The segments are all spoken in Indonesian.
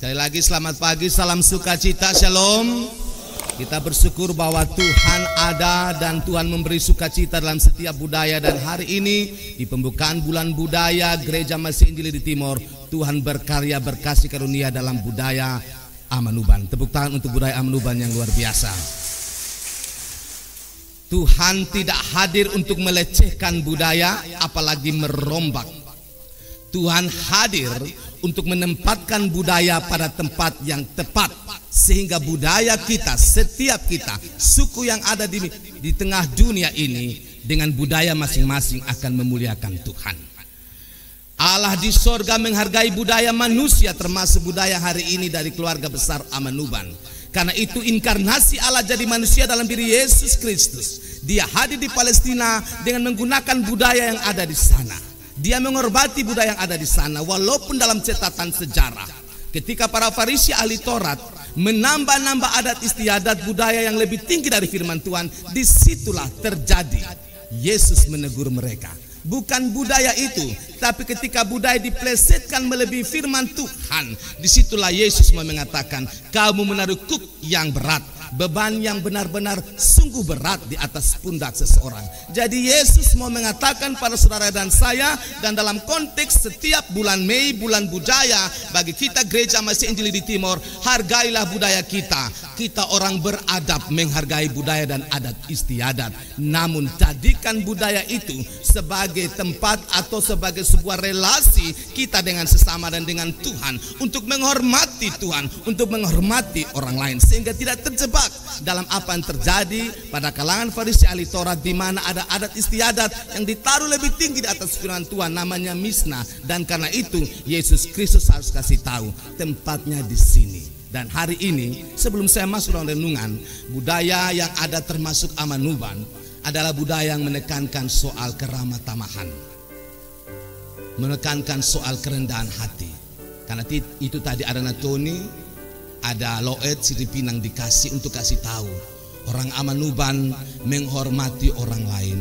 Sekali lagi selamat pagi, salam sukacita, shalom. Kita bersyukur bahwa Tuhan ada dan Tuhan memberi sukacita dalam setiap budaya. Dan hari ini di pembukaan bulan budaya Gereja Masih Injili di Timor, Tuhan berkarya berkasih karunia dalam budaya Amanuban. Tepuk tangan untuk budaya Amanuban yang luar biasa. Tuhan tidak hadir untuk melecehkan budaya, apalagi merombak. Tuhan hadir untuk menempatkan budaya pada tempat yang tepat, sehingga budaya kita, setiap kita, suku yang ada di tengah dunia ini dengan budaya masing-masing akan memuliakan Tuhan. Allah di sorga menghargai budaya manusia, termasuk budaya hari ini dari keluarga besar Amanuban. Karena itu inkarnasi Allah jadi manusia dalam diri Yesus Kristus. Dia hadir di Palestina dengan menggunakan budaya yang ada di sana. Dia menghormati budaya yang ada di sana, walaupun dalam catatan sejarah ketika para Farisi ahli Taurat menambah-nambah adat istiadat budaya yang lebih tinggi dari firman Tuhan, disitulah terjadi Yesus menegur mereka. Bukan budaya itu, tapi ketika budaya diplesetkan melebihi firman Tuhan, disitulah Yesus mau mengatakan, kamu menaruh kuk yang berat, beban yang benar-benar sungguh berat di atas pundak seseorang. Jadi Yesus mau mengatakan pada saudara dan saya, dan dalam konteks setiap bulan Mei, bulan budaya bagi kita Gereja Masih Injili di Timor, hargailah budaya kita. Kita orang beradab menghargai budaya dan adat istiadat. Namun jadikan budaya itu sebagai tempat atau sebagai sebuah relasi kita dengan sesama dan dengan Tuhan, untuk menghormati Tuhan, untuk menghormati orang lain, sehingga tidak terjebak dalam apa yang terjadi pada kalangan Farisi ahli Taurat, di mana ada adat istiadat yang ditaruh lebih tinggi di atas firman Tuhan, namanya Misna. Dan karena itu Yesus Kristus harus kasih tahu tempatnya di sini. Dan hari ini sebelum saya masuk dalam renungan, budaya yang ada termasuk Amanuban adalah budaya yang menekankan soal keramah tamahan, menekankan soal kerendahan hati. Karena itu tadi ada Natoni, ada Loet, Siripinang dikasih untuk kasih tahu orang Amanuban menghormati orang lain.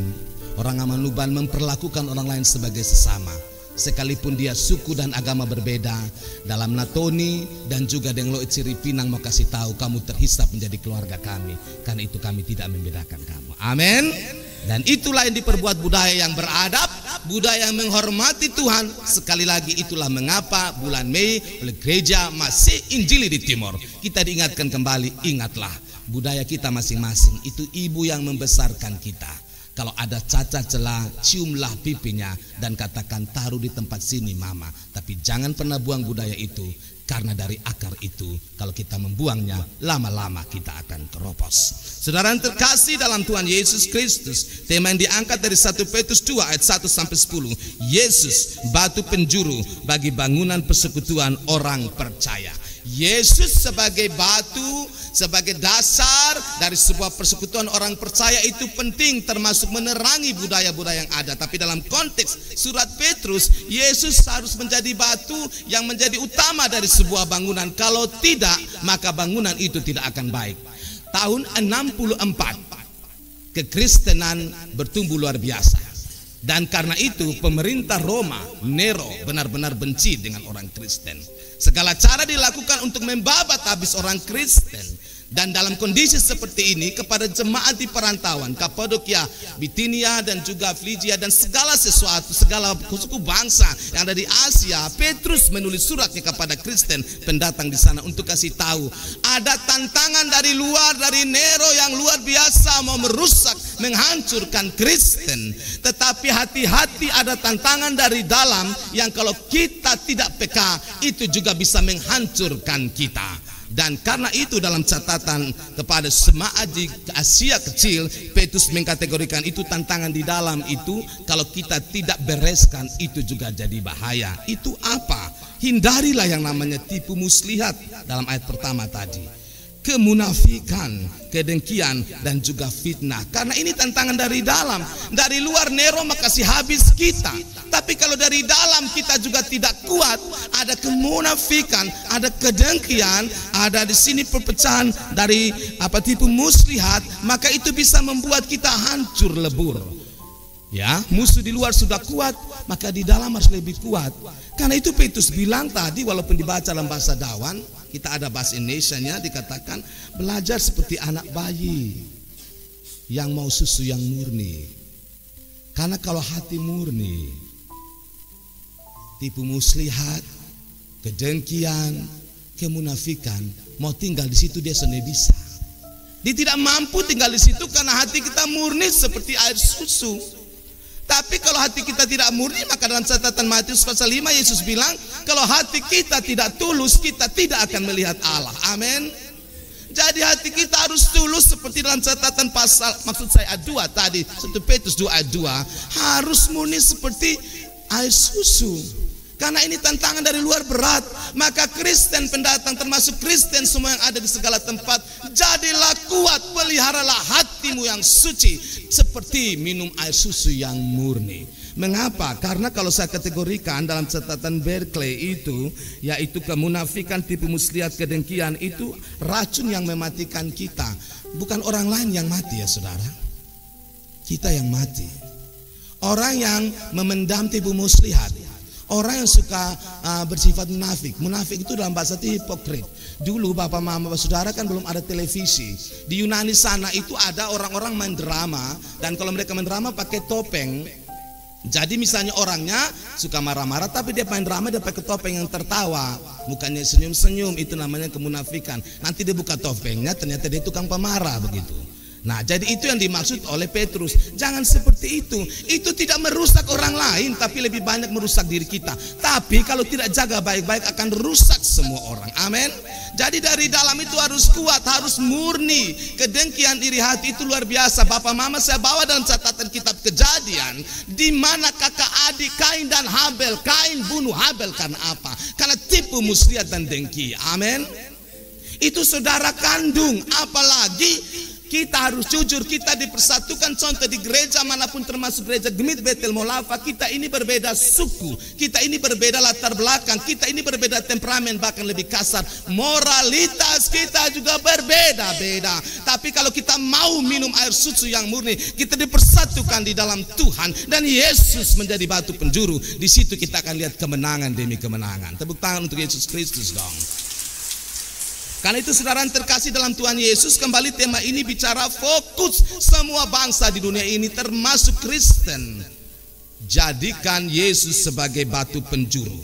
Orang Amanuban memperlakukan orang lain sebagai sesama, sekalipun dia suku dan agama berbeda. Dalam Natoni dan juga dengan Loet Siripinang mau kasih tahu, kamu terhisap menjadi keluarga kami, karena itu kami tidak membedakan kamu. Amin. Dan itulah yang diperbuat budaya yang beradab, budaya yang menghormati Tuhan. Sekali lagi itulah mengapa bulan Mei oleh Gereja Masih Injili di Timor kita diingatkan kembali, ingatlah budaya kita masing-masing. Itu ibu yang membesarkan kita. Kalau ada cacat celah, ciumlah pipinya dan katakan, taruh di tempat sini mama. Tapi jangan pernah buang budaya itu, karena dari akar itu kalau kita membuangnya, lama-lama kita akan keropos. Saudara yang terkasih dalam Tuhan Yesus Kristus, tema yang diangkat dari 1 Petrus 2 ayat 1-10. Yesus batu penjuru bagi bangunan persekutuan orang percaya. Yesus sebagai batu, sebagai dasar dari sebuah persekutuan orang percaya itu penting, termasuk menerangi budaya-budaya yang ada. Tapi dalam konteks surat Petrus, Yesus harus menjadi batu yang menjadi utama dari sebuah bangunan. Kalau tidak, maka bangunan itu tidak akan baik. Tahun 64 kekristenan bertumbuh luar biasa. Dan karena itu pemerintah Roma, Nero, benar-benar benci dengan orang Kristen. Segala cara dilakukan untuk membabat habis orang Kristen. Dan dalam kondisi seperti ini, kepada jemaat di perantauan Kapadokia, Bitinia dan juga Frigia dan segala sesuatu, segala suku bangsa yang ada di Asia, Petrus menulis suratnya kepada Kristen pendatang di sana untuk kasih tahu ada tantangan dari luar, dari Nero yang luar biasa mau merusak, menghancurkan Kristen. Tetapi hati-hati, ada tantangan dari dalam yang kalau kita tidak peka itu juga bisa menghancurkan kita. Dan karena itu dalam catatan kepada jemaat di Asia kecil, Petrus mengkategorikan itu tantangan di dalam itu, kalau kita tidak bereskan itu juga jadi bahaya. Itu apa? Hindarilah yang namanya tipu muslihat dalam ayat pertama tadi. Kemunafikan, kedengkian dan juga fitnah. Karena ini tantangan dari dalam. Dari luar Nero makasih habis kita. Tapi kalau dari dalam kita juga tidak kuat, ada kemunafikan, ada kedengkian, ada di sini perpecahan dari tipu muslihat, maka itu bisa membuat kita hancur lebur. Ya, musuh di luar sudah kuat, maka di dalam harus lebih kuat. Karena itu Petrus bilang tadi, walaupun dibaca dalam bahasa Dawan, kita ada bahasa Indonesianya, dikatakan belajar seperti anak bayi yang mau susu yang murni. Karena kalau hati murni, tipu muslihat, kedengkian, kemunafikan, mau tinggal di situ dia sendiri bisa. Dia tidak mampu tinggal di situ karena hati kita murni seperti air susu. Tapi kalau hati kita tidak murni, maka dalam catatan Matius pasal 5 Yesus bilang, kalau hati kita tidak tulus, kita tidak akan melihat Allah. Amin. Jadi hati kita harus tulus seperti dalam catatan pasal, maksud saya ayat 2 tadi, 1 Petrus 2 ayat 2, harus murni seperti air susu. Karena ini tantangan dari luar berat. Maka Kristen pendatang, termasuk Kristen semua yang ada di segala tempat, jadilah kuat, peliharalah hatimu yang suci seperti minum air susu yang murni. Mengapa? Karena kalau saya kategorikan dalam catatan Berkeley itu, yaitu kemunafikan, tipu muslihat, kedengkian, itu racun yang mematikan kita. Bukan orang lain yang mati ya saudara, kita yang mati. Orang yang memendam tipu muslihat, orang yang suka bersifat munafik. Munafik itu dalam bahasa itu hipokrit. Dulu bapak mama saudara kan belum ada televisi. Di Yunani sana itu ada orang-orang main drama, dan kalau mereka main drama pakai topeng. Jadi misalnya orangnya suka marah-marah, tapi dia main drama, dia pakai topeng yang tertawa, mukanya senyum-senyum, itu namanya kemunafikan. Nanti dia buka topengnya, ternyata dia tukang pemarah begitu. Nah, jadi itu yang dimaksud oleh Petrus. Jangan seperti itu. Itu tidak merusak orang lain, tapi lebih banyak merusak diri kita. Tapi kalau tidak jaga baik-baik akan rusak semua orang. Amin. Jadi dari dalam itu harus kuat, harus murni. Kedengkian iri hati itu luar biasa. Bapak mama saya bawa dalam catatan kitab Kejadian, di mana kakak adik Kain dan Habel. Kain bunuh Habel karena apa? Karena tipu muslihat dan dengki. Amin. Itu saudara kandung. Apalagi kita harus jujur, kita dipersatukan. Contoh di gereja manapun, termasuk gereja Gemit Betel Molafa, kita ini berbeda suku, kita ini berbeda latar belakang, kita ini berbeda temperamen, bahkan lebih kasar. Moralitas kita juga berbeda-beda. Tapi kalau kita mau minum air susu yang murni, kita dipersatukan di dalam Tuhan, dan Yesus menjadi batu penjuru. Di situ kita akan lihat kemenangan demi kemenangan. Tepuk tangan untuk Yesus Kristus dong. Karena itu saudara terkasih dalam Tuhan Yesus, kembali tema ini bicara fokus semua bangsa di dunia ini termasuk Kristen. Jadikan Yesus sebagai batu penjuru.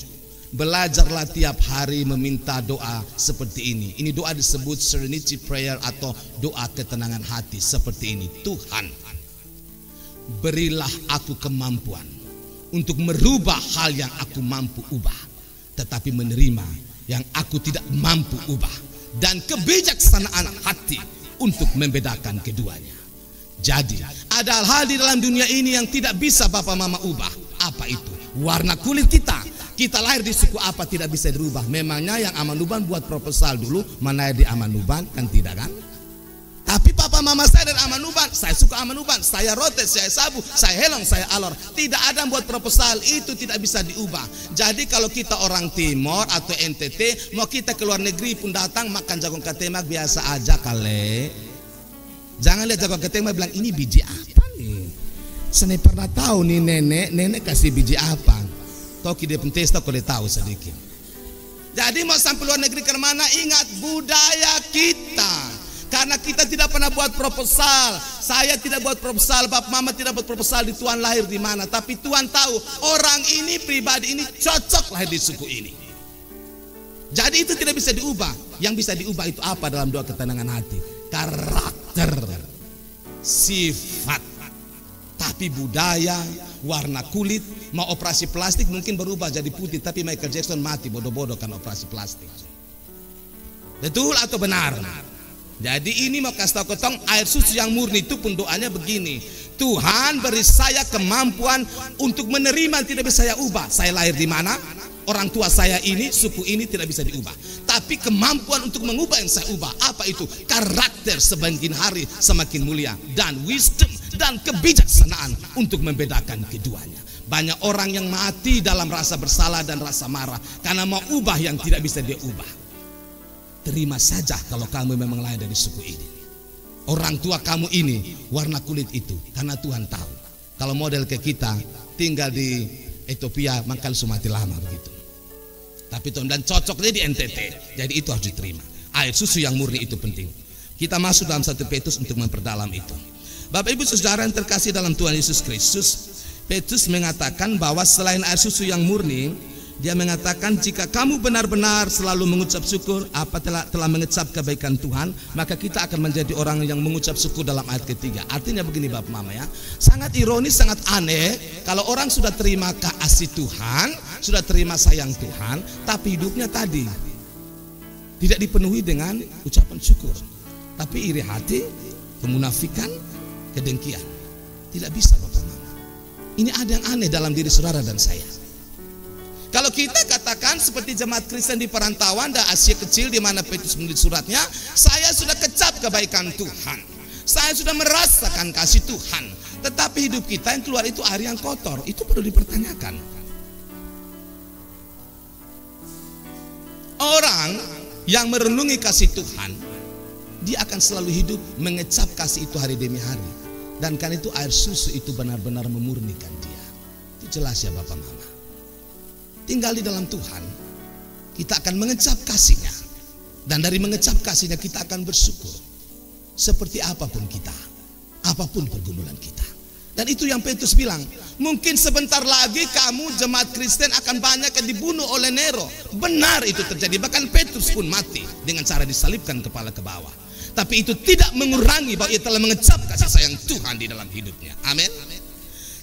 Belajarlah tiap hari meminta doa seperti ini. Ini doa disebut serenity prayer atau doa ketenangan hati seperti ini. Tuhan, berilah aku kemampuan untuk merubah hal yang aku mampu ubah, tetapi menerima yang aku tidak mampu ubah, dan kebijaksanaan hati untuk membedakan keduanya. Jadi ada hal di dalam dunia ini yang tidak bisa bapak mama ubah. Apa itu? Warna kulit kita. Kita lahir di suku apa tidak bisa dirubah. Memangnya yang Amanuban buat proposal dulu, mana di Amanuban? Kan tidak kan? Tapi papa mama saya dari Amanuban, saya suka Amanuban, saya rotes, saya sabu, saya helong, saya alor. Tidak ada yang buat proposal, itu tidak bisa diubah. Jadi kalau kita orang Timor atau NTT, mau kita ke luar negeri pun datang makan jagung ketemak biasa aja kali. Jangan lihat jagung ketemak bilang ini biji apa nih. Saya pernah tahu nih nenek kasih biji apa. Toki dia pentesta kau dia tahu sedikit. Jadi mau sampai luar negeri ke mana, ingat budaya kita. Karena kita tidak pernah buat proposal. Saya tidak buat proposal, bapak mama tidak buat proposal di Tuhan lahir di mana. Tapi Tuhan tahu orang ini, pribadi ini cocok lahir di suku ini. Jadi itu tidak bisa diubah. Yang bisa diubah itu apa dalam doa ketenangan hati? Karakter, sifat. Tapi budaya, warna kulit, mau operasi plastik mungkin berubah jadi putih. Tapi Michael Jackson mati bodoh-bodoh kan operasi plastik. Betul atau benar? Jadi ini mau kasih tahu ketong, air susu yang murni itu pun doanya begini. Tuhan beri saya kemampuan untuk menerima yang tidak bisa saya ubah. Saya lahir di mana? Orang tua saya ini, suku ini tidak bisa diubah. Tapi kemampuan untuk mengubah yang saya ubah. Apa itu? Karakter semakin hari semakin mulia. Dan wisdom dan kebijaksanaan untuk membedakan keduanya. Banyak orang yang mati dalam rasa bersalah dan rasa marah karena mau ubah yang tidak bisa dia ubah. Terima saja kalau kamu memang lahir dari suku ini. Orang tua kamu ini warna kulit itu, karena Tuhan tahu Kalau model ke kita tinggal di Ethiopia makan sumati lama begitu. Tapi dan cocoknya di NTT. Jadi itu harus diterima. Air susu yang murni itu penting. Kita masuk dalam 1 Petrus untuk memperdalam itu. Bapak Ibu Saudara yang terkasih dalam Tuhan Yesus Kristus, Petrus mengatakan bahwa selain air susu yang murni, dia mengatakan jika kamu benar-benar selalu mengucap syukur telah mengecap kebaikan Tuhan, maka kita akan menjadi orang yang mengucap syukur dalam ayat ketiga. Artinya begini Bapak Mama ya, sangat ironis, sangat aneh kalau orang sudah terima kasih Tuhan, sudah terima sayang Tuhan, tapi hidupnya tadi tidak dipenuhi dengan ucapan syukur, tapi iri hati, kemunafikan, kedengkian. Tidak bisa Bapak Mama. Ini ada yang aneh dalam diri saudara dan saya. Kalau kita katakan seperti jemaat Kristen di perantauan dan Asia Kecil di mana Petrus menulis suratnya, saya sudah kecap kebaikan Tuhan, saya sudah merasakan kasih Tuhan, tetapi hidup kita yang keluar itu air yang kotor, itu perlu dipertanyakan. Orang yang merenungi kasih Tuhan, dia akan selalu hidup mengecap kasih itu hari demi hari, dan kan itu air susu itu benar-benar memurnikan dia. Itu jelas ya Bapak Mama. Tinggal di dalam Tuhan, kita akan mengecap kasih-Nya, dan dari mengecap kasih-Nya kita akan bersyukur seperti apapun kita, apapun pergumulan kita. Dan itu yang Petrus bilang, mungkin sebentar lagi kamu jemaat Kristen akan banyak yang dibunuh oleh Nero. Benar itu terjadi, bahkan Petrus pun mati dengan cara disalibkan kepala ke bawah. Tapi itu tidak mengurangi bahwa ia telah mengecap kasih sayang Tuhan di dalam hidupnya. Amin.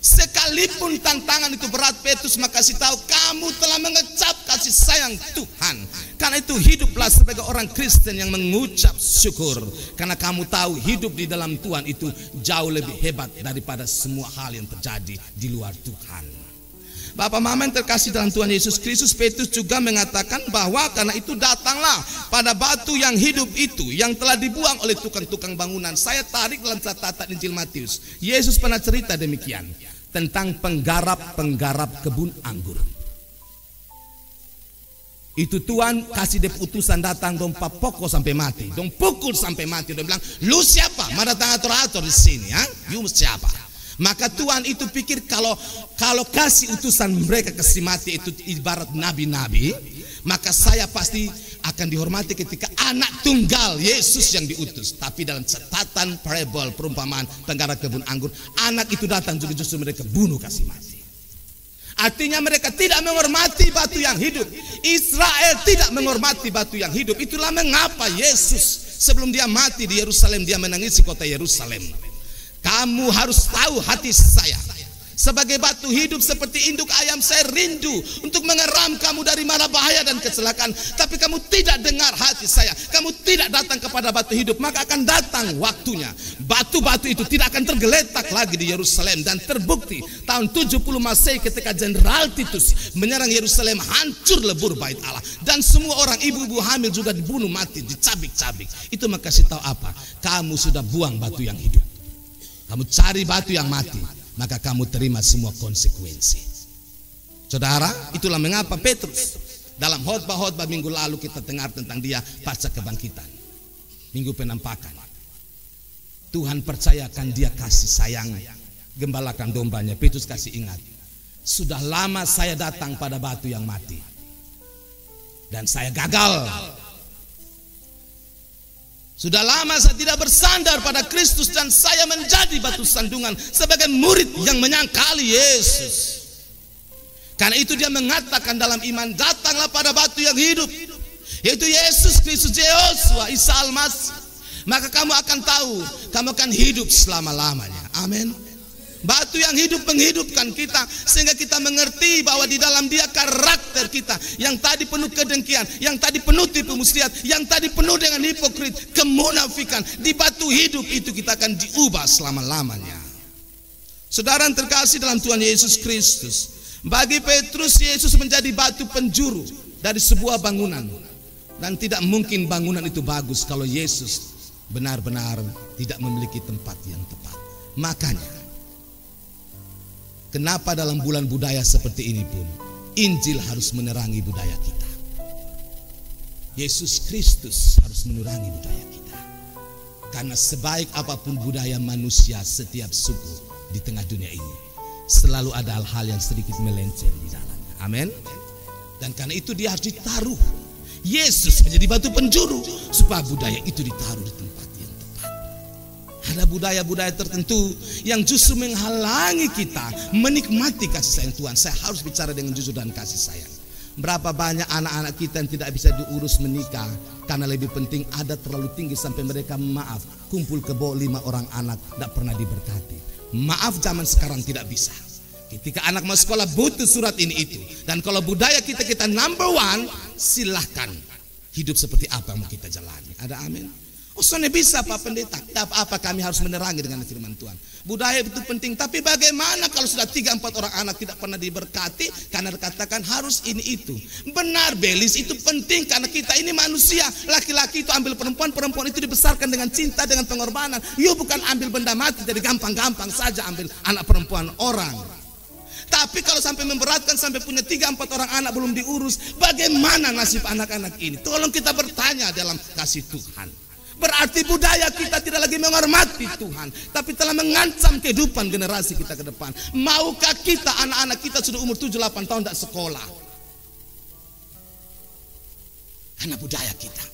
Sekalipun tantangan itu berat, Petrus makasih tahu kamu telah mengecap kasih sayang Tuhan. Karena itu hiduplah sebagai orang Kristen yang mengucap syukur, karena kamu tahu hidup di dalam Tuhan itu jauh lebih hebat daripada semua hal yang terjadi di luar Tuhan. Bapak Mama yang terkasih dalam Tuhan Yesus Kristus, Petrus juga mengatakan bahwa karena itu datanglah pada batu yang hidup itu yang telah dibuang oleh tukang-tukang bangunan. Saya tarik dalam catatan Injil Matius, Yesus pernah cerita demikian tentang penggarap-penggarap kebun anggur. Itu Tuhan kasih dia putusan datang dong pokok sampai mati, dong pukul sampai mati, dong bilang, lu siapa? Mana datang atur-atur di sini, ya? You siapa? Maka Tuhan itu pikir kalau kasih utusan mereka kasih mati itu ibarat nabi-nabi, maka saya pasti akan dihormati ketika anak tunggal Yesus yang diutus. Tapi dalam catatan parabel perumpamaan penggarap kebun anggur, anak itu datang juga justru mereka bunuh kasih mati. Artinya mereka tidak menghormati batu yang hidup. Israel tidak menghormati batu yang hidup. Itulah mengapa Yesus sebelum dia mati di Yerusalem, dia menangisi kota Yerusalem. Kamu harus tahu hati saya sebagai batu hidup seperti induk ayam, saya rindu untuk mengeram kamu dari mara bahaya dan kecelakaan. Tapi kamu tidak dengar hati saya, kamu tidak datang kepada batu hidup, maka akan datang waktunya batu-batu itu tidak akan tergeletak lagi di Yerusalem. Dan terbukti tahun 70 Masehi ketika Jenderal Titus menyerang Yerusalem, hancur lebur bait Allah, dan semua orang ibu-ibu hamil juga dibunuh mati, dicabik-cabik. Itu makasih tahu apa? Kamu sudah buang batu yang hidup, kamu cari batu yang mati, maka kamu terima semua konsekuensi. Saudara, itulah mengapa Petrus dalam khotbah-khotbah minggu lalu kita dengar tentang dia pasca kebangkitan, minggu penampakan. Tuhan percayakan dia kasih sayang, gembalakan dombanya. Petrus kasih ingat, sudah lama saya datang pada batu yang mati dan saya gagal. Sudah lama saya tidak bersandar pada Kristus dan saya menjadi batu sandungan sebagai murid yang menyangkali Yesus. Karena itu dia mengatakan dalam iman, datanglah pada batu yang hidup, yaitu Yesus Kristus, Yehosua, Isa Al-Masih. Maka kamu akan tahu, kamu akan hidup selama-lamanya. Amin. Batu yang hidup menghidupkan kita sehingga kita mengerti bahwa di dalam dia karakter kita yang tadi penuh kedengkian, yang tadi penuh tipu muslihat, yang tadi penuh dengan hipokrit, kemunafikan, di batu hidup itu kita akan diubah selama-lamanya. Saudara yang terkasih dalam Tuhan Yesus Kristus, bagi Petrus Yesus menjadi batu penjuru dari sebuah bangunan, dan tidak mungkin bangunan itu bagus kalau Yesus benar-benar tidak memiliki tempat yang tepat. Makanya kenapa dalam bulan budaya seperti ini pun Injil harus menerangi budaya kita. Yesus Kristus harus menerangi budaya kita. Karena sebaik apapun budaya manusia, setiap suku di tengah dunia ini selalu ada hal-hal yang sedikit melenceng di dalamnya. Amin. Dan karena itu dia harus ditaruh. Yesus menjadi batu penjuru supaya budaya itu ditaruh di tempat yang tepat. Ada budaya-budaya tertentu yang justru menghalangi kita menikmati kasih sayang Tuhan. Saya harus bicara dengan jujur dan kasih sayang. Berapa banyak anak-anak kita yang tidak bisa diurus menikah karena lebih penting adat terlalu tinggi sampai mereka maaf kumpul kebo 5 orang anak tidak pernah diberkati. Maaf, zaman sekarang tidak bisa. Ketika anak mau sekolah butuh surat ini itu. Dan kalau budaya kita number one, silahkan hidup seperti apa yang mau kita jalani. Ada amin. Oh, soalnya bisa Pak Pendeta. Tidak apa-apa, kami harus menerangi dengan firman Tuhan. Budaya itu penting. Tapi bagaimana kalau sudah 3-4 orang anak tidak pernah diberkati karena dikatakan harus ini itu. Benar, Belis, itu penting karena kita ini manusia. Laki-laki itu ambil perempuan, perempuan itu dibesarkan dengan cinta, dengan pengorbanan. You bukan ambil benda mati, jadi gampang-gampang saja ambil anak perempuan orang. Tapi kalau sampai memberatkan, sampai punya 3-4 orang anak belum diurus, bagaimana nasib anak-anak ini? Tolong kita bertanya dalam kasih Tuhan. Berarti budaya kita tidak lagi menghormati Tuhan, tapi telah mengancam kehidupan generasi kita ke depan. Maukah kita anak-anak kita sudah umur 7-8 tahun tidak sekolah? Karena budaya kita.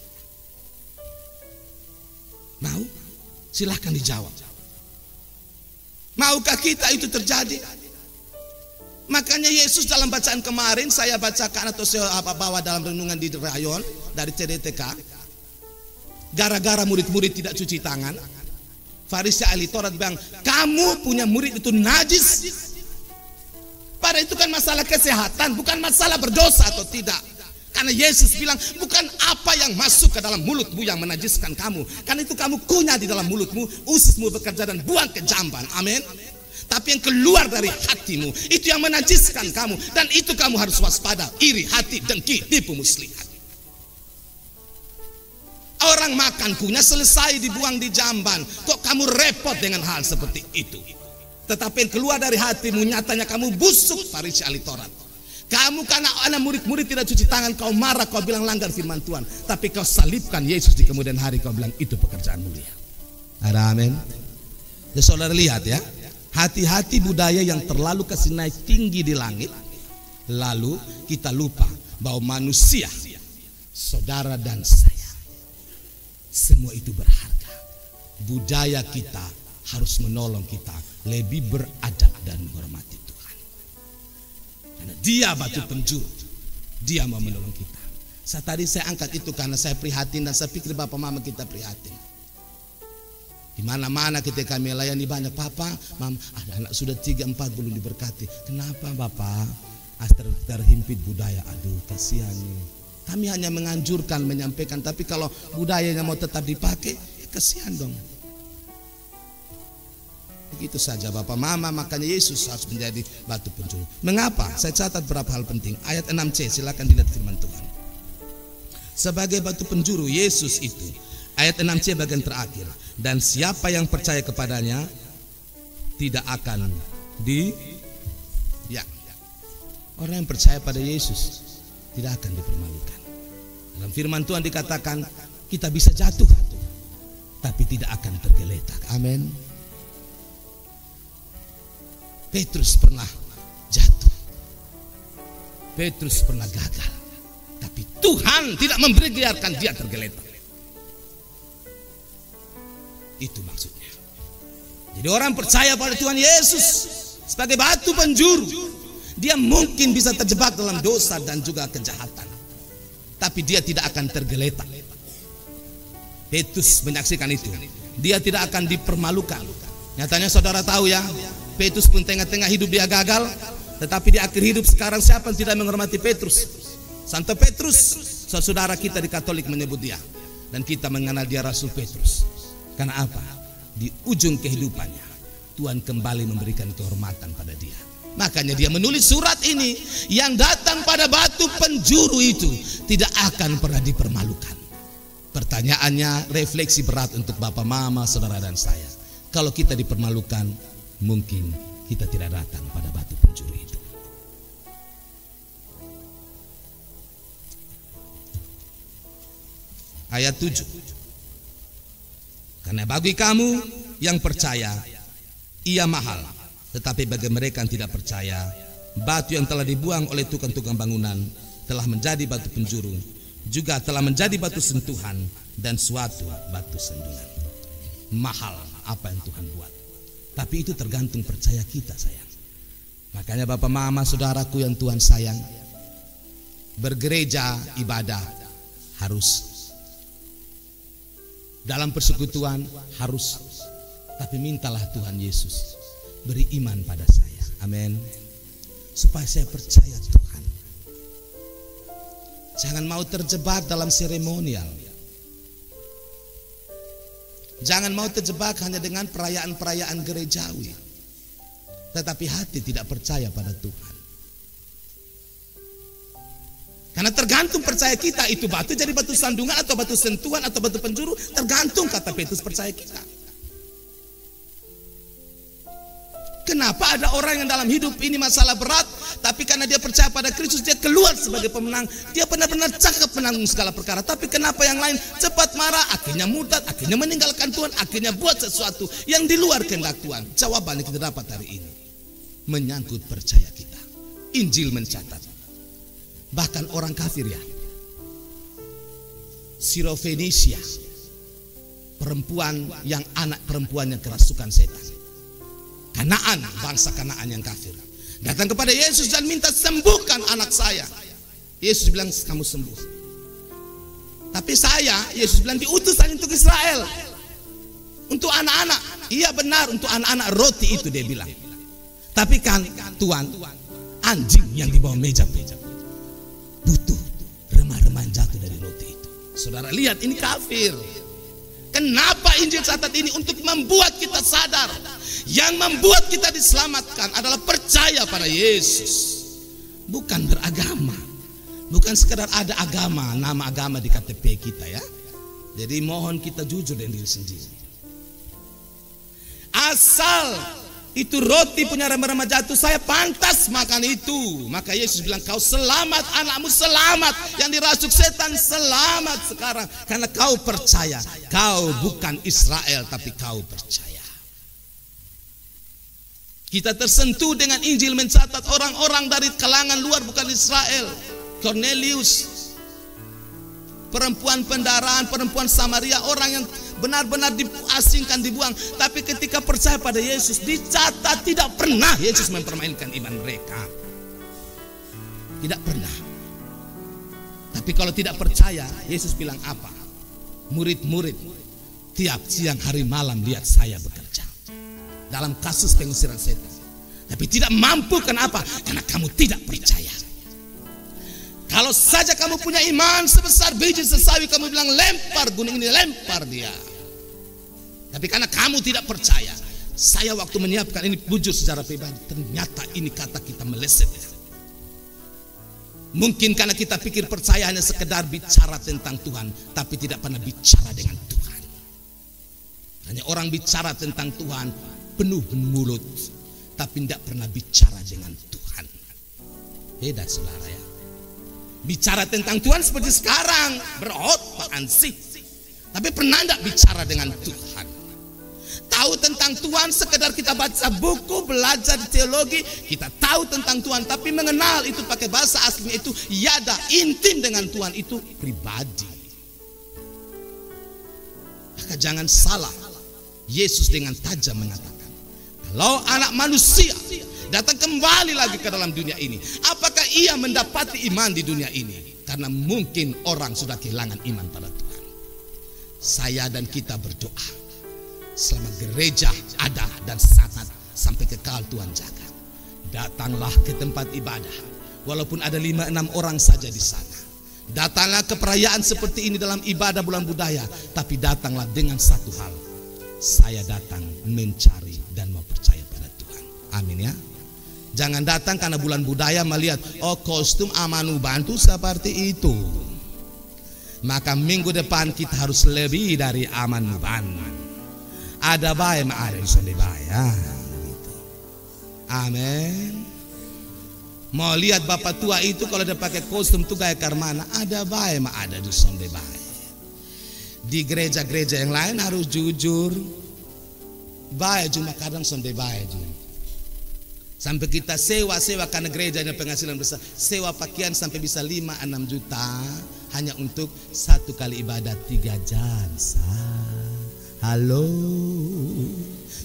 Mau? Silahkan dijawab. Maukah kita itu terjadi? Makanya Yesus dalam bacaan kemarin saya bacakan atau saya bawa dalam renungan di rayon dari CDTK. Gara-gara murid-murid tidak cuci tangan, Farisi ahli Taurat bilang, kamu punya murid itu najis. Padahal itu kan masalah kesehatan, bukan masalah berdosa atau tidak. Karena Yesus bilang, bukan apa yang masuk ke dalam mulutmu yang menajiskan kamu. Karena itu kamu kunyah di dalam mulutmu, ususmu bekerja dan buang ke jamban. Amin. Tapi yang keluar dari hatimu itu yang menajiskan kamu, dan itu kamu harus waspada. Iri hati, dengki, tipu muslihat. Orang makan kunyah selesai dibuang di jamban, kok kamu repot dengan hal seperti itu? Tetapi yang keluar dari hatimu nyatanya kamu busuk. Farisi ahli Taurat. Kamu karena anak murid-murid tidak cuci tangan, kau marah, kau bilang langgar firman Tuhan. Tapi kau salibkan Yesus di kemudian hari, kau bilang itu pekerjaan mulia. Ada amin. Ya, saudara lihat ya, hati-hati budaya yang terlalu kasih naik tinggi di langit. Lalu kita lupa bahwa manusia, saudara dan saya, semua itu berharga. Budaya kita harus menolong kita lebih beradab dan menghormati Tuhan. Karena dia batu penjuru, dia mau menolong kita. Tadi saya angkat itu karena saya prihatin dan saya pikir bapak mama kita prihatin. Di mana-mana ketika kami melayani banyak, papa, mama, ada anak sudah 3-4 belum diberkati. Kenapa bapak? Terhimpit budaya. Aduh, kasihan nih. Kami hanya menganjurkan, menyampaikan, tapi kalau budayanya mau tetap dipakai, kasihan dong. Begitu saja Bapak Mama, makanya Yesus harus menjadi batu penjuru. Mengapa? Saya catat beberapa hal penting. Ayat 6c, silakan dilihat firman Tuhan. Sebagai batu penjuru, Yesus itu, ayat 6c bagian terakhir. Dan siapa yang percaya kepadanya tidak akan orang yang percaya pada Yesus tidak akan dipermalukan. Dalam firman Tuhan dikatakan kita bisa jatuh, tapi tidak akan tergeletak. Amin. Petrus pernah jatuh, Petrus pernah gagal, tapi Tuhan tidak membiarkan dia tergeletak. Itu maksudnya. Jadi orang percaya pada Tuhan Yesus sebagai batu penjuru, dia mungkin bisa terjebak dalam dosa dan juga kejahatan, tapi dia tidak akan tergeletak. Petrus menyaksikan itu. Dia tidak akan dipermalukan. Nyatanya saudara tahu ya, Petrus pun tengah-tengah hidup dia gagal, tetapi di akhir hidup sekarang siapa yang tidak menghormati Petrus? Santo Petrus, saudara kita di Katolik menyebut dia. Dan kita mengenal dia Rasul Petrus. Karena apa? Di ujung kehidupannya Tuhan kembali memberikan kehormatan pada dia. Makanya dia menulis surat ini, yang datang pada batu penjuru itu tidak akan pernah dipermalukan. Pertanyaannya, refleksi berat untuk Bapak, Mama, saudara dan saya. Kalau kita dipermalukan, mungkin kita tidak datang pada batu penjuru itu. Ayat 7. Karena bagi kamu yang percaya, ia mahal. Tetapi bagi mereka yang tidak percaya, batu yang telah dibuang oleh tukang-tukang bangunan telah menjadi batu penjuru, juga telah menjadi batu sentuhan dan suatu batu sandungan. Mahal apa yang Tuhan buat, tapi itu tergantung percaya kita, sayang. Makanya Bapak, Mama, saudaraku yang Tuhan sayang, bergereja, ibadah harus, dalam persekutuan harus, tapi mintalah Tuhan Yesus beri iman pada saya, amin, supaya saya percaya Tuhan. Jangan mau terjebak dalam seremonial. Jangan mau terjebak hanya dengan perayaan-perayaan gerejawi, tetapi hati tidak percaya pada Tuhan. Karena tergantung percaya kita, itu batu jadi batu sandungan atau batu sentuhan atau batu penjuru, tergantung kata Petrus percaya kita. Kenapa ada orang yang dalam hidup ini masalah berat, tapi karena dia percaya pada Kristus dia keluar sebagai pemenang, dia benar-benar cakap menanggung segala perkara. Tapi kenapa yang lain cepat marah, akhirnya murtad, akhirnya meninggalkan Tuhan, akhirnya buat sesuatu yang di luar kehendak Tuhan? Jawabannya kita dapat hari ini, menyangkut percaya kita. Injil mencatat, bahkan orang kafir, ya, Sirofenisia, perempuan yang anak perempuannya kerasukan setan, Kanaan, bangsa Kanaan yang kafir, datang kepada Yesus dan minta, sembuhkan anak saya. Yesus bilang, kamu sembuh. Tapi saya, Yesus bilang, diutus hanya untuk Israel, untuk anak-anak. Iya benar, untuk anak-anak roti itu dia bilang. Tapi kan Tuhan, anjing yang di bawah meja butuh remah-remah yang jatuh dari roti itu. Saudara lihat, ini kafir. Kenapa Injil catat ini? Untuk membuat kita sadar, yang membuat kita diselamatkan adalah percaya pada Yesus, bukan beragama, bukan sekedar ada agama, nama agama di KTP kita, ya. Jadi mohon kita jujur dengan diri sendiri. Asal itu roti punya remah-remah jatuh, saya pantas makan itu. Maka Yesus bilang, kau selamat, anakmu selamat, yang dirasuk setan selamat sekarang, karena kau percaya. Kau bukan Israel, tapi kau percaya. Kita tersentuh dengan Injil mencatat orang-orang dari kalangan luar, bukan Israel. Cornelius, perempuan pendaraan, perempuan Samaria, orang yang benar-benar diasingkan, dibuang. Tapi ketika percaya pada Yesus, dicatat tidak pernah Yesus mempermainkan iman mereka. Tidak pernah. Tapi kalau tidak percaya, Yesus bilang apa? Murid-murid tiap siang hari malam lihat saya bekerja dalam kasus pengusiran setan, tapi tidak mampu. Kenapa? Karena kamu tidak percaya. Kalau saja kamu punya iman sebesar biji sesawi, kamu bilang lempar gunung ini, lempar dia. Tapi karena kamu tidak percaya, saya waktu menyiapkan ini jujur secara pribadi, ternyata ini kata kita meleset. Mungkin karena kita pikir percaya hanya sekedar bicara tentang Tuhan, tapi tidak pernah bicara dengan Tuhan. Hanya orang bicara tentang Tuhan penuh mulut, tapi tidak pernah bicara dengan Tuhan. Beda, saudara, ya. Bicara tentang Tuhan seperti sekarang, berkhotbah ansih, tapi pernah tidak bicara dengan Tuhan? Tahu tentang Tuhan sekedar kita baca buku, belajar teologi, kita tahu tentang Tuhan, tapi mengenal itu pakai bahasa aslinya itu yada, intim dengan Tuhan itu pribadi. Maka jangan salah, Yesus dengan tajam mengatakan, kalau anak manusia datang kembali lagi ke dalam dunia ini, apakah ia mendapati iman di dunia ini? Karena mungkin orang sudah kehilangan iman pada Tuhan. Saya dan kita berdoa, selama gereja ada dan sangat sampai kekal Tuhan jaga, datanglah ke tempat ibadah, walaupun ada 5-6 orang saja di sana. Datanglah ke perayaan seperti ini dalam ibadah bulan budaya, tapi datanglah dengan satu hal, saya datang mencari dan mau percaya pada Tuhan. Amin, ya. Jangan datang karena bulan budaya melihat, oh kostum Amanu Bantu seperti itu, maka minggu depan kita harus lebih dari Amanu Bantu. Ada baik, ada di bayar. Amin. Mau lihat bapak tua itu kalau dia pakai kostum tuh kayak Karmana, ada baik, ada di sonde baik. Di gereja-gereja yang lain harus jujur, baik cuma kadang sonde baik juga. Sampai kita sewa karena gerejanya penghasilan besar, sewa pakaian sampai bisa 5-6 juta hanya untuk 1 kali ibadah 3 jam. Halo,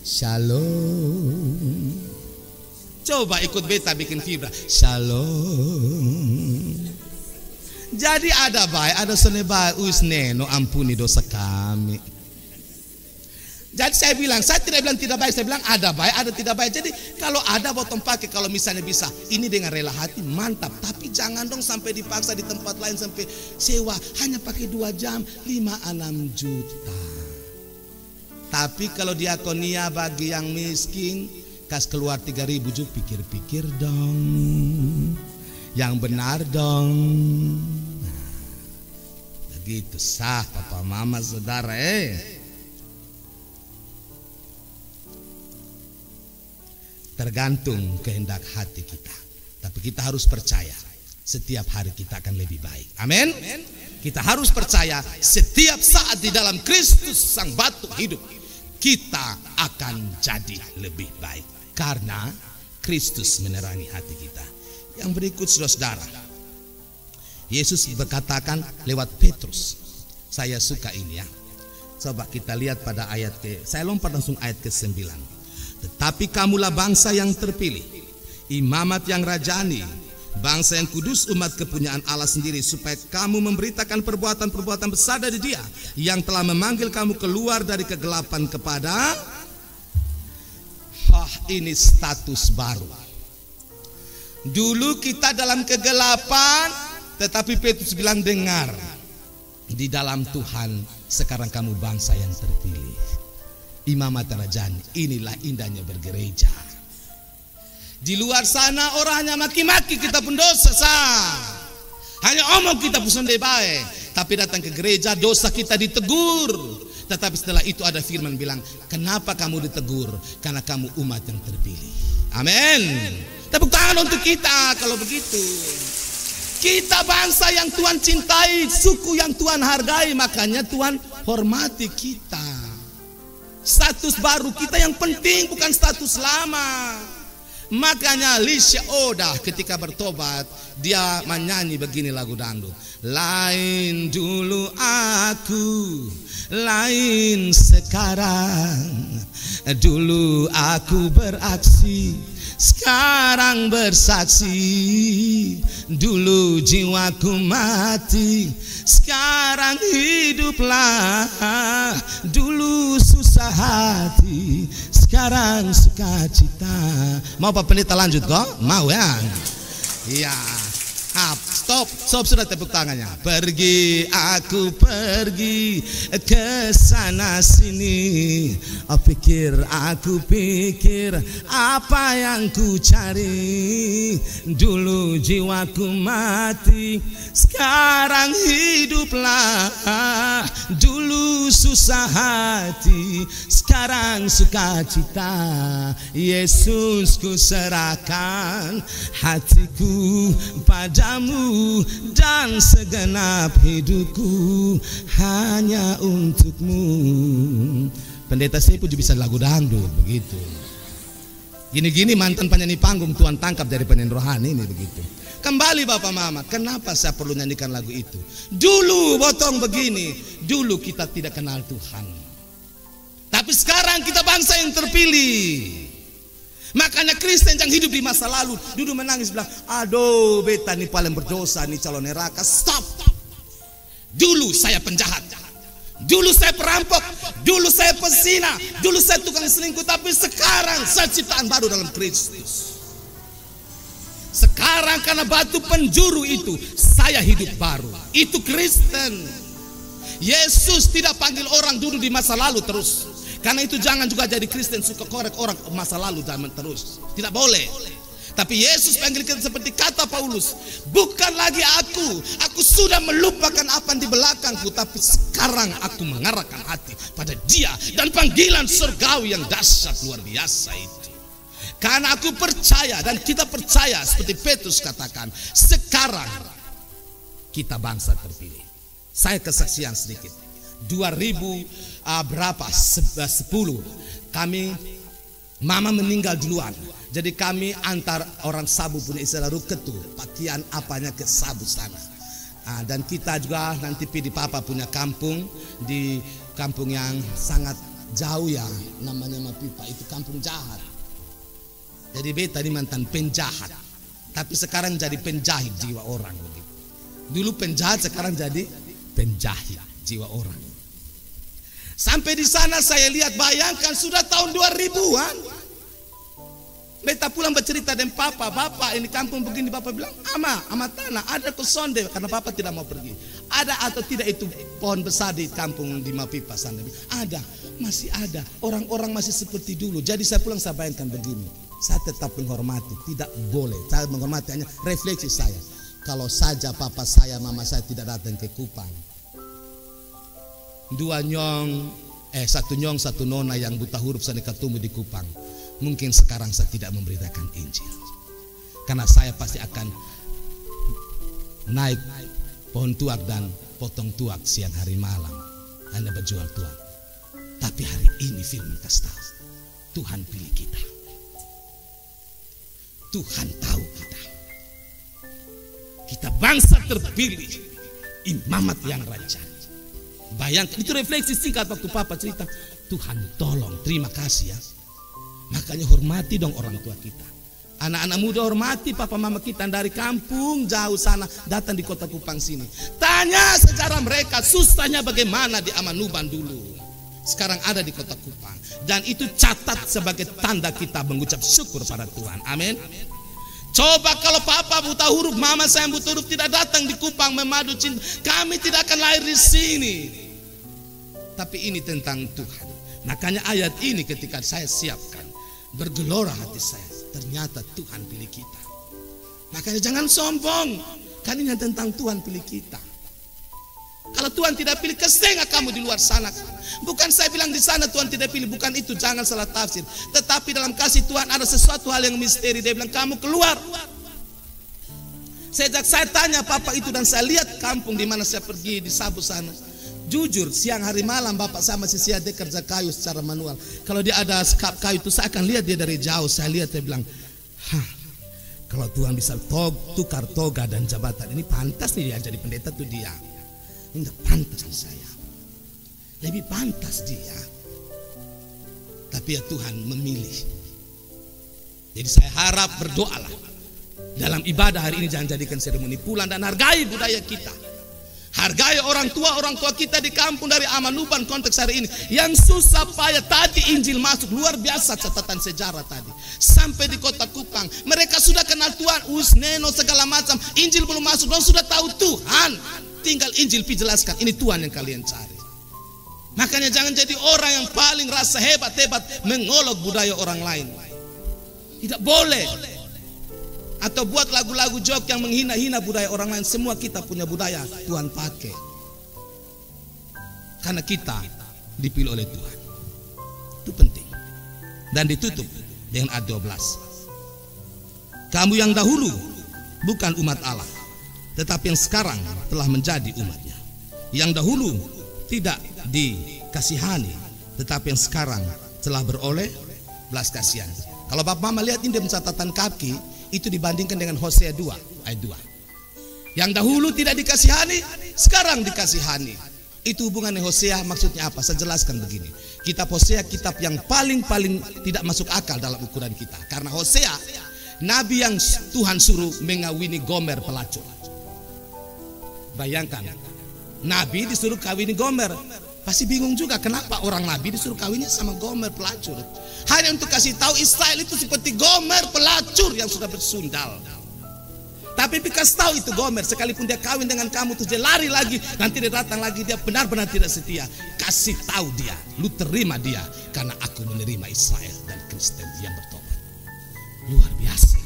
shalom. Coba ikut beta bikin fibra, shalom. Jadi ada baik, ada sone baik, usneno ampuni dosa kami. Jadi saya tidak bilang tidak baik, saya bilang ada baik, ada tidak baik. Jadi kalau ada potong pakai, kalau misalnya bisa, ini dengan rela hati mantap. Tapi jangan dong sampai dipaksa di tempat lain sampai sewa hanya pakai 2 jam 5-6 juta. Tapi kalau diakonia bagi yang miskin, kas keluar 3.000 juga, pikir-pikir dong, yang benar dong. Nah, begitu sah papa mama saudara. Tergantung kehendak hati kita. Tapi kita harus percaya setiap hari kita akan lebih baik. Amin. Kita harus percaya setiap saat di dalam Kristus sang batu hidup, kita akan jadi lebih baik karena Kristus menerangi hati kita. Yang berikut saudara, Yesus berkatakan lewat Petrus. Saya suka ini ya. Coba kita lihat pada saya lompat langsung ayat ke-9. Tetapi kamulah bangsa yang terpilih, imamat yang rajani, bangsa yang kudus, umat kepunyaan Allah sendiri, supaya kamu memberitakan perbuatan-perbuatan besar dari Dia yang telah memanggil kamu keluar dari kegelapan kepada ini status baru. Dulu kita dalam kegelapan, tetapi Petrus bilang dengar, di dalam Tuhan sekarang kamu bangsa yang terpilih, imamat rajani. Inilah indahnya bergereja. Di luar sana orang hanya maki-maki kita pendosa hanya omong kita pusonde baik. Tapi datang ke gereja dosa kita ditegur. Tetapi setelah itu ada firman bilang, kenapa kamu ditegur? Karena kamu umat yang terpilih. Amin. Tepuk tangan untuk kita kalau begitu. Kita bangsa yang Tuhan cintai, suku yang Tuhan hargai, makanya Tuhan hormati kita. Status baru kita yang penting, bukan status lama. Makanya Lisha Oda ketika bertobat, dia menyanyi begini lagu dangdut. Lain dulu aku, lain sekarang. Dulu aku beraksi, sekarang bersaksi. Dulu jiwaku mati, sekarang hiduplah. Dulu susah hati, sekarang sukacita. Mau Pak Pendeta lanjut kok? Mau ya? Iya. Stop sudah tepuk tangannya. Pergi, aku pergi ke sana sini. Aku pikir apa yang ku cari. Dulu jiwaku mati, sekarang hiduplah. Dulu susah hati, sekarang sukacita. Yesus, ku serahkan hatiku padamu dan segenap hidupku hanya untukmu. Pendeta saya pun bisa lagu dangdut begitu. Gini-gini mantan penyanyi panggung Tuhan tangkap dari penyanyi rohani ini begitu. Kembali Bapak Mama, kenapa saya perlu nyanyikan lagu itu? Dulu botong begini, dulu kita tidak kenal Tuhan. Tapi sekarang kita bangsa yang terpilih. Makanya Kristen yang hidup di masa lalu dulu menangis bilang, aduh beta nih paling berdosa nih calon neraka. Stop. Dulu saya penjahat, dulu saya perampok, dulu saya pesina, dulu saya tukang selingkuh. Tapi sekarang saya ciptaan baru dalam Kristus. Sekarang karena batu penjuru itu saya hidup baru. Itu Kristen. Yesus tidak panggil orang dulu di masa lalu terus. Karena itu jangan juga jadi Kristen suka korek orang masa lalu zaman terus. Tidak boleh. Tapi Yesus panggil kita seperti kata Paulus, bukan lagi aku sudah melupakan apa yang di belakangku, tapi sekarang aku mengarahkan hati pada Dia dan panggilan surgawi yang dahsyat luar biasa itu. Karena aku percaya dan kita percaya seperti Petrus katakan, sekarang kita bangsa terpilih. Saya kesaksian sedikit. 2010 kami Mama meninggal duluan. Jadi kami antar orang Sabu punya istilah ruketu, pakaian apanya ke Sabu sana. Dan kita juga nanti di papa punya kampung, di kampung yang sangat jauh ya, namanya Mapipa, itu kampung jahat. Jadi beta ini mantan penjahat, tapi sekarang jadi penjahit jiwa orang. Dulu penjahat, sekarang jadi penjahit jiwa orang. Sampai di sana saya lihat, bayangkan sudah tahun 2000-an. Beta pulang bercerita dengan papa, bapak ini kampung begini. Bapak bilang, ama tanah ada kesonde, karena papa tidak mau pergi. Ada atau tidak itu pohon besar di kampung di Mapipa sana? Ada, masih ada. Orang-orang masih seperti dulu. Jadi saya pulang, saya bayangkan begini, saya tetap menghormati, tidak boleh. Saya menghormati, hanya refleksi saya. Kalau saja papa saya, mama saya tidak datang ke Kupang, satu nyong, satu nona yang buta huruf sana ketemu di Kupang, mungkin sekarang saya tidak memberitakan Injil. Karena saya pasti akan naik pohon tuak dan potong tuak siang hari malam, hanya berjual tuak. Tapi hari ini firman kasih tahu, Tuhan pilih kita. Tuhan tahu kita. Kita bangsa terpilih, imamat yang raja. Bayangkan, itu refleksi singkat waktu papa cerita, Tuhan tolong, terima kasih ya. Makanya hormati dong orang tua kita. Anak-anak muda hormati papa mama kita dari kampung jauh sana datang di kota Kupang sini. Tanya sejarah mereka, susahnya bagaimana di Amanuban dulu. Sekarang ada di kota Kupang. Dan itu catat sebagai tanda kita mengucap syukur pada Tuhan. Amin. Coba kalau papa buta huruf, mama saya buta huruf tidak datang di Kupang memadu cinta, kami tidak akan lahir di sini. Tapi ini tentang Tuhan. Makanya ayat ini ketika saya siapkan, bergelora hati saya. Ternyata Tuhan pilih kita. Makanya jangan sombong. Kan ini tentang Tuhan pilih kita. Kalau Tuhan tidak pilih, kesengah kamu di luar sana. Bukan saya bilang di sana Tuhan tidak pilih, bukan itu, jangan salah tafsir. Tetapi dalam kasih Tuhan ada sesuatu hal yang misteri. Dia bilang kamu keluar. Sejak saya tanya papa itu dan saya lihat kampung di mana saya pergi di Sabu sana. Jujur, siang hari malam bapak saya masih siap dia kerja kayu secara manual. Kalau dia ada skap kayu itu saya akan lihat dia dari jauh. Saya lihat, dia bilang, kalau Tuhan bisa tukar toga dan jabatan, ini pantas nih dia jadi pendeta tuh dia. Ini enggak pantas saya. Lebih pantas dia. Tapi ya Tuhan memilih. Jadi saya harap berdoalah. Dalam ibadah hari ini jangan jadikan seremoni pulang dan hargai budaya kita. Hargai orang tua kita di kampung dari Amanuban konteks hari ini. Yang susah payah tadi Injil masuk, luar biasa catatan sejarah tadi. Sampai di kota Kupang, mereka sudah kenal Tuhan, Usneno segala macam. Injil belum masuk, dan sudah tahu Tuhan. Tinggal Injil jelaskan, ini Tuhan yang kalian cari. Makanya jangan jadi orang yang paling rasa hebat-hebat mengolok budaya orang lain. Tidak boleh. Atau buat lagu-lagu jok yang menghina-hina budaya orang lain. Semua kita punya budaya, Tuhan pakai. Karena kita dipilih oleh Tuhan. Itu penting. Dan ditutup dengan ayat 12. Kamu yang dahulu bukan umat Allah, tetapi yang sekarang telah menjadi umatnya. Yang dahulu tidak dikasihani, tetapi yang sekarang telah beroleh belas kasihan. Kalau Bapak Mama lihat ini dalam catatan kaki, itu dibandingkan dengan Hosea 2 ayat 2. Yang dahulu tidak dikasihani, sekarang dikasihani. Itu hubungannya Hosea, maksudnya apa? Saya jelaskan begini. Kitab Hosea kitab yang paling tidak masuk akal dalam ukuran kita. Karena Hosea nabi yang Tuhan suruh mengawini Gomer pelacur. Bayangkan, nabi disuruh kawini Gomer. Pasti bingung juga kenapa orang nabi disuruh kawinnya sama Gomer pelacur. Hanya untuk kasih tahu Israel itu seperti Gomer pelacur yang sudah bersundal. Tapi kasih tahu itu Gomer, sekalipun dia kawin dengan kamu terus dia lari lagi, nanti dia datang lagi, dia benar-benar tidak setia. Kasih tahu dia, lu terima dia, karena aku menerima Israel dan Kristen yang bertobat. Luar biasa.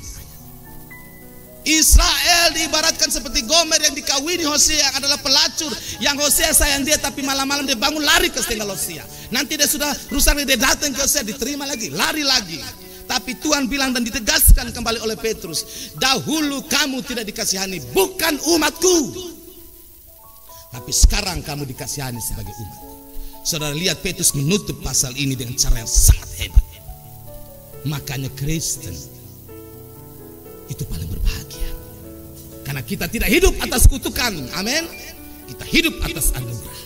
Israel diibaratkan seperti Gomer yang dikawini Hosea, yang adalah pelacur. Yang Hosea sayang dia, tapi malam-malam dia bangun lari ke setengah Hosea. Nanti dia sudah rusak, dia datang ke Hosea, diterima lagi, lari lagi. Tapi Tuhan bilang dan ditegaskan kembali oleh Petrus, dahulu kamu tidak dikasihani, bukan umatku, tapi sekarang kamu dikasihani sebagai umat. Saudara lihat Petrus menutup pasal ini dengan cara yang sangat hebat. Makanya Kristen itu paling berbahagia. Karena kita tidak hidup atas kutukan. Amin. Kita hidup atas anugerah.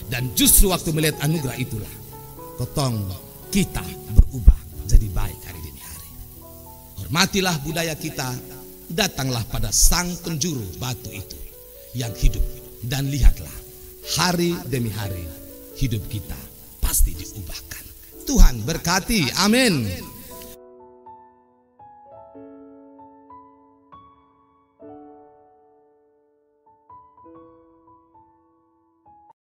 Dan justru waktu melihat anugerah itulah kotong kita berubah jadi baik hari demi hari. Hormatilah budaya kita. Datanglah pada sang penjuru batu itu yang hidup. Dan lihatlah hari demi hari hidup kita pasti diubahkan. Tuhan berkati. Amin.